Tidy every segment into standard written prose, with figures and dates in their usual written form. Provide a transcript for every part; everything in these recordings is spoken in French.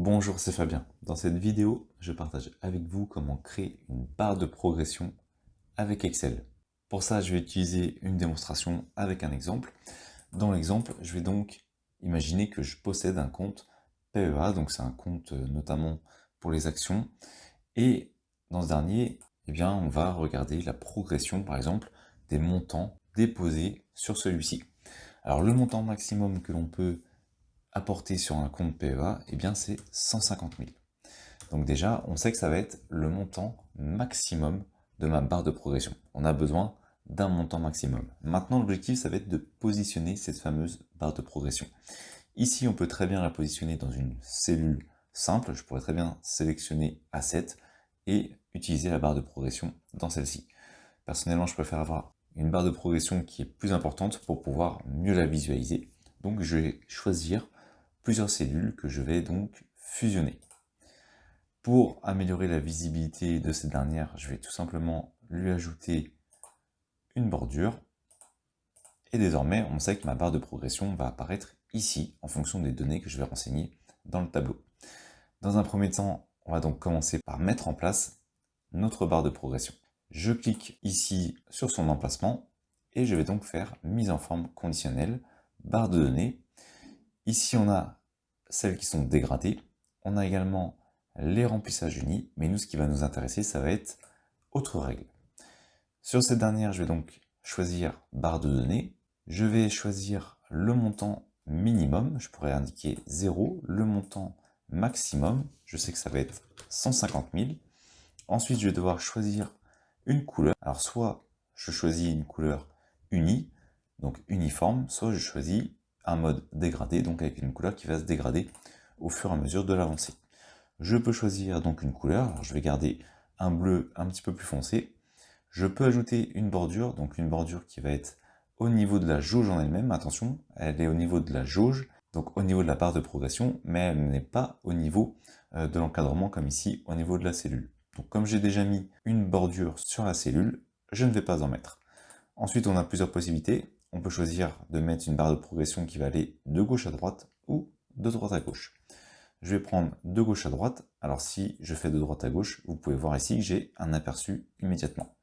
Bonjour, c'est Fabien. Dans cette vidéo, je partage avec vous comment créer une barre de progression avec Excel. Pour ça, je vais utiliser une démonstration avec un exemple. Dans l'exemple, je vais donc imaginer que je possède un compte PEA, donc c'est un compte notamment pour les actions. Et dans ce dernier, eh bien, on va regarder la progression, par exemple, des montants déposés sur celui-ci. Alors, le montant maximum que l'on peut apporter sur un compte PEA, eh bien c'est 150 000. Donc déjà, on sait que ça va être le montant maximum de ma barre de progression. On a besoin d'un montant maximum. Maintenant, l'objectif, ça va être de positionner cette fameuse barre de progression. Ici, on peut très bien la positionner dans une cellule simple. Je pourrais très bien sélectionner A7 et utiliser la barre de progression dans celle-ci. Personnellement, je préfère avoir une barre de progression qui est plus importante pour pouvoir mieux la visualiser. Donc, je vais choisir plusieurs cellules que je vais donc fusionner. Pour améliorer la visibilité de cette dernière, je vais tout simplement lui ajouter une bordure. Et désormais, on sait que ma barre de progression va apparaître ici, en fonction des données que je vais renseigner dans le tableau. Dans un premier temps, on va donc commencer par mettre en place notre barre de progression. Je clique ici sur son emplacement et je vais donc faire mise en forme conditionnelle, barre de données. Ici, on a celles qui sont dégradées. On a également les remplissages unis, mais nous, ce qui va nous intéresser, ça va être autre règle. Sur cette dernière, je vais donc choisir barre de données. Je vais choisir le montant minimum. Je pourrais indiquer 0. Le montant maximum, je sais que ça va être 150 000. Ensuite, je vais devoir choisir une couleur. Alors, soit je choisis une couleur unie, donc uniforme, soit je choisis un mode dégradé, donc avec une couleur qui va se dégrader au fur et à mesure de l'avancée. Je peux choisir donc une couleur. Alors, je vais garder un bleu un petit peu plus foncé. Je peux ajouter une bordure, donc une bordure qui va être au niveau de la jauge en elle-même. Attention, elle est au niveau de la jauge, donc au niveau de la barre de progression, mais elle n'est pas au niveau de l'encadrement comme ici, au niveau de la cellule. Donc comme j'ai déjà mis une bordure sur la cellule, je ne vais pas en mettre. Ensuite, on a plusieurs possibilités. On peut choisir de mettre une barre de progression qui va aller de gauche à droite ou de droite à gauche. Je vais prendre de gauche à droite. Alors si je fais de droite à gauche, vous pouvez voir ici que j'ai un aperçu immédiatement.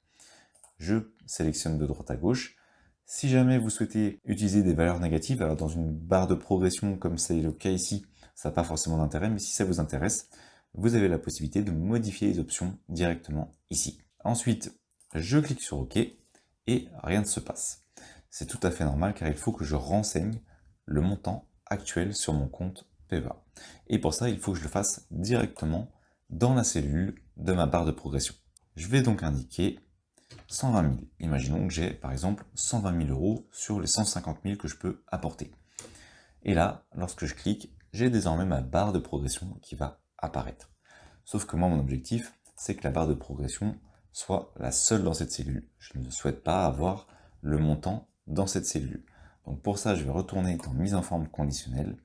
Je sélectionne de droite à gauche. Si jamais vous souhaitez utiliser des valeurs négatives, alors dans une barre de progression comme c'est le cas ici, ça n'a pas forcément d'intérêt, mais si ça vous intéresse, vous avez la possibilité de modifier les options directement ici. Ensuite, je clique sur OK et rien ne se passe. C'est tout à fait normal car il faut que je renseigne le montant actuel sur mon compte PEA. Et pour ça, il faut que je le fasse directement dans la cellule de ma barre de progression. Je vais donc indiquer 120 000. Imaginons que j'ai par exemple 120 000 euros sur les 150 000 que je peux apporter. Et là, lorsque je clique, j'ai désormais ma barre de progression qui va apparaître. Sauf que moi, mon objectif, c'est que la barre de progression soit la seule dans cette cellule. Je ne souhaite pas avoir le montant dans cette cellule. Donc pour ça, je vais retourner dans mise en forme conditionnelle.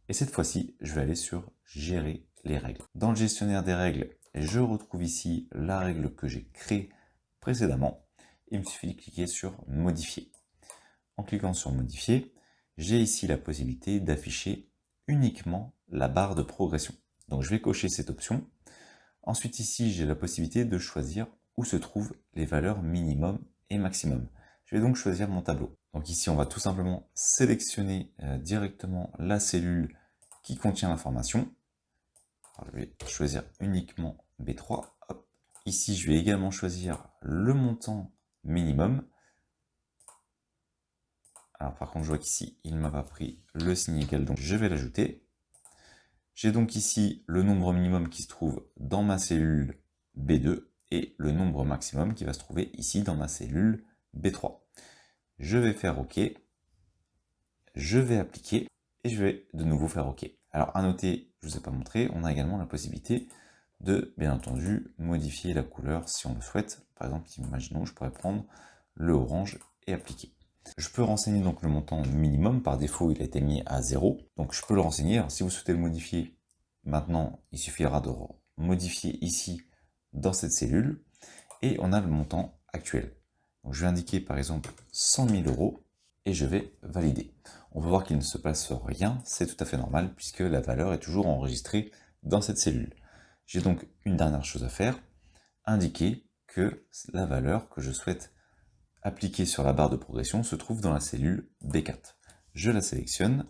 Et cette fois-ci, je vais aller sur gérer les règles. Dans le gestionnaire des règles, je retrouve ici la règle que j'ai créée précédemment. Il me suffit de cliquer sur modifier. En cliquant sur modifier, j'ai ici la possibilité d'afficher uniquement la barre de progression. Donc je vais cocher cette option. Ensuite ici, j'ai la possibilité de choisir où se trouvent les valeurs minimum et maximum. Je vais donc choisir mon tableau. Donc ici, on va tout simplement sélectionner directement la cellule qui contient l'information. Je vais choisir uniquement B3. Hop. Ici, je vais également choisir le montant minimum. Alors par contre, je vois qu'ici, il m'a pas pris le signe égal, donc je vais l'ajouter. J'ai donc ici le nombre minimum qui se trouve dans ma cellule B2 et le nombre maximum qui va se trouver ici dans ma cellule B3. Je vais faire OK, je vais appliquer et je vais de nouveau faire OK. Alors à noter, je ne vous ai pas montré, on a également la possibilité de, bien entendu, modifier la couleur si on le souhaite. Par exemple, imaginons, je pourrais prendre le orange et appliquer. Je peux renseigner donc le montant minimum, par défaut il a été mis à 0, donc je peux le renseigner. Alors, si vous souhaitez le modifier, maintenant il suffira de modifier ici dans cette cellule, et on a le montant actuel. Donc, je vais indiquer par exemple 100 000 euros, et je vais valider. On va voir qu'il ne se passe rien, c'est tout à fait normal, puisque la valeur est toujours enregistrée dans cette cellule. J'ai donc une dernière chose à faire, indiquer que la valeur que je souhaite appliquer sur la barre de progression se trouve dans la cellule B4. Je la sélectionne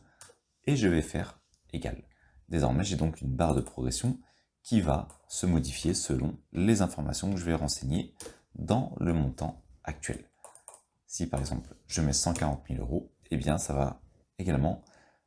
et je vais faire égal. Désormais, j'ai donc une barre de progression qui va se modifier selon les informations que je vais renseigner dans le montant actuel. Si par exemple je mets 140 000 €, eh bien ça va également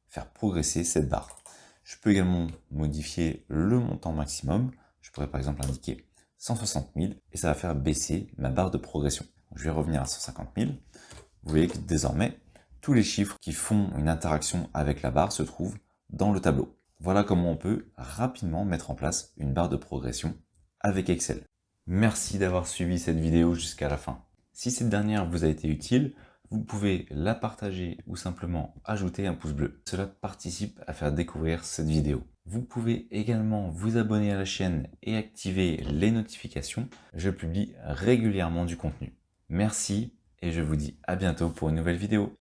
faire progresser cette barre. Je peux également modifier le montant maximum. Je pourrais par exemple indiquer 160 000 et ça va faire baisser ma barre de progression. Donc, je vais revenir à 150 000. Vous voyez que désormais, tous les chiffres qui font une interaction avec la barre se trouvent dans le tableau. Voilà comment on peut rapidement mettre en place une barre de progression avec Excel. Merci d'avoir suivi cette vidéo jusqu'à la fin. Si cette dernière vous a été utile, vous pouvez la partager ou simplement ajouter un pouce bleu. Cela participe à faire découvrir cette vidéo. Vous pouvez également vous abonner à la chaîne et activer les notifications. Je publie régulièrement du contenu. Merci et je vous dis à bientôt pour une nouvelle vidéo.